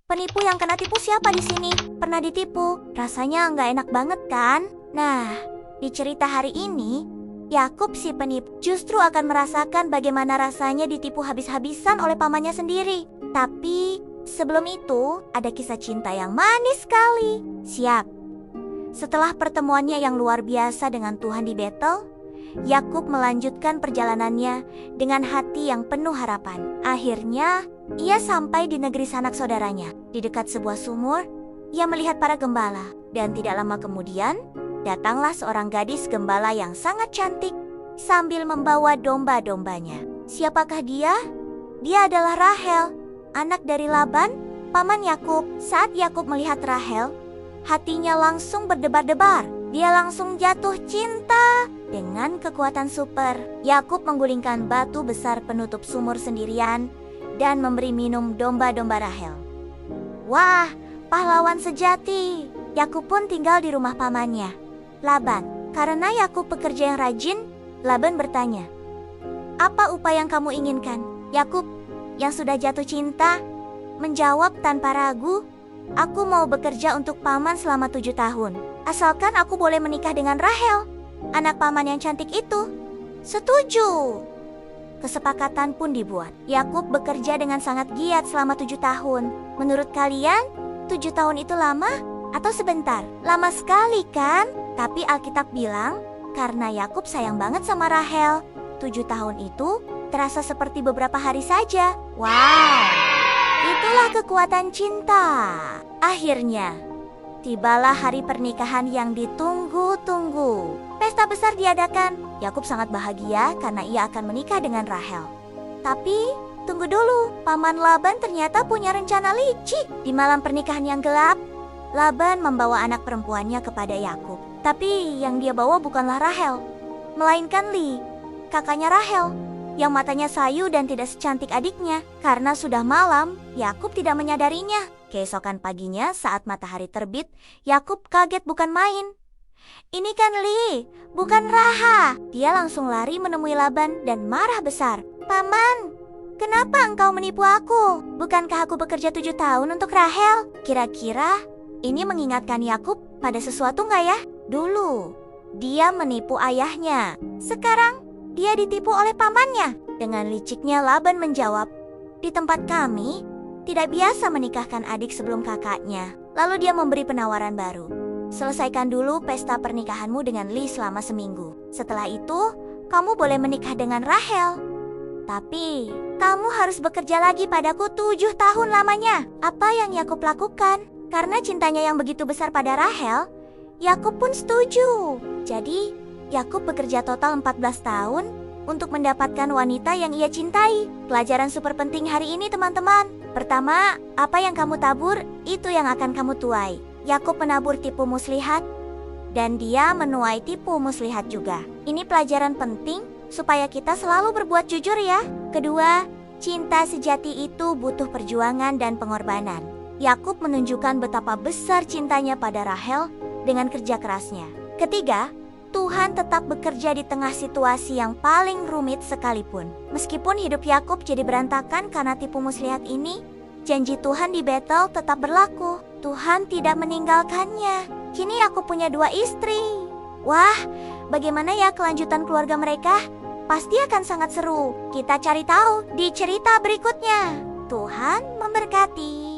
Penipu yang kena tipu siapa di sini? Pernah ditipu? Rasanya nggak enak banget kan? Nah, di cerita hari ini, Yakub si penipu justru akan merasakan bagaimana rasanya ditipu habis-habisan oleh pamannya sendiri. Tapi sebelum itu, ada kisah cinta yang manis sekali. Siap. Setelah pertemuannya yang luar biasa dengan Tuhan di Betel, Yakub melanjutkan perjalanannya dengan hati yang penuh harapan. Akhirnya, ia sampai di negeri sanak saudaranya. Di dekat sebuah sumur, ia melihat para gembala. Dan tidak lama kemudian, datanglah seorang gadis gembala yang sangat cantik sambil membawa domba-dombanya. Siapakah dia? Dia adalah Rahel, anak dari Laban, paman Yakub. Saat Yakub melihat Rahel, hatinya langsung berdebar-debar. Dia langsung jatuh cinta dengan kekuatan super. Yakub menggulingkan batu besar penutup sumur sendirian dan memberi minum domba-domba Rahel. Wah, pahlawan sejati. Yakub pun tinggal di rumah pamannya, Laban. Karena Yakub pekerja yang rajin, Laban bertanya, "Apa upaya yang kamu inginkan?" Yakub, yang sudah jatuh cinta, menjawab tanpa ragu, "Aku mau bekerja untuk paman selama 7 tahun. Asalkan aku boleh menikah dengan Rahel, anak paman yang cantik itu." Setuju. Kesepakatan pun dibuat. Yakub bekerja dengan sangat giat selama 7 tahun. Menurut kalian, 7 tahun itu lama atau sebentar? Lama sekali kan? Tapi Alkitab bilang, karena Yakub sayang banget sama Rahel, 7 tahun itu terasa seperti beberapa hari saja. Wow, itulah kekuatan cinta. Akhirnya, tibalah hari pernikahan yang ditunggu-tunggu. Pesta besar diadakan. Yakub sangat bahagia karena ia akan menikah dengan Rahel. Tapi, tunggu dulu. Paman Laban ternyata punya rencana licik. Di malam pernikahan yang gelap, Laban membawa anak perempuannya kepada Yakub. Tapi yang dia bawa bukanlah Rahel, melainkan Li, kakaknya Rahel, yang matanya sayu dan tidak secantik adiknya. Karena sudah malam, Yakub tidak menyadarinya. Keesokan paginya saat matahari terbit, Yakub kaget bukan main. "Ini kan Li, bukan Raha." Dia langsung lari menemui Laban dan marah besar. "Paman, kenapa engkau menipu aku? Bukankah aku bekerja 7 tahun untuk Rahel?" Kira-kira ini mengingatkan Yakub pada sesuatu nggak ya? Dulu, dia menipu ayahnya. Sekarang, dia ditipu oleh pamannya. Dengan liciknya Laban menjawab, "Di tempat kami, tidak biasa menikahkan adik sebelum kakaknya." Lalu dia memberi penawaran baru. "Selesaikan dulu pesta pernikahanmu dengan Li selama seminggu. Setelah itu, kamu boleh menikah dengan Rahel. Tapi, kamu harus bekerja lagi padaku 7 tahun lamanya." Apa yang Yakub lakukan? Karena cintanya yang begitu besar pada Rahel, Yakub pun setuju. Jadi, Yakub bekerja total 14 tahun untuk mendapatkan wanita yang ia cintai. Pelajaran super penting hari ini teman-teman. Pertama, apa yang kamu tabur, itu yang akan kamu tuai. Yakub menabur tipu muslihat, dan dia menuai tipu muslihat juga. Ini pelajaran penting supaya kita selalu berbuat jujur ya. Kedua, cinta sejati itu butuh perjuangan dan pengorbanan. Yakub menunjukkan betapa besar cintanya pada Rahel dengan kerja kerasnya. Ketiga, Tuhan tetap bekerja di tengah situasi yang paling rumit sekalipun. Meskipun hidup Yakub jadi berantakan karena tipu muslihat ini, janji Tuhan di Betel tetap berlaku. Tuhan tidak meninggalkannya. Kini Yakub punya 2 istri. Wah, bagaimana ya kelanjutan keluarga mereka? Pasti akan sangat seru. Kita cari tahu di cerita berikutnya. Tuhan memberkati.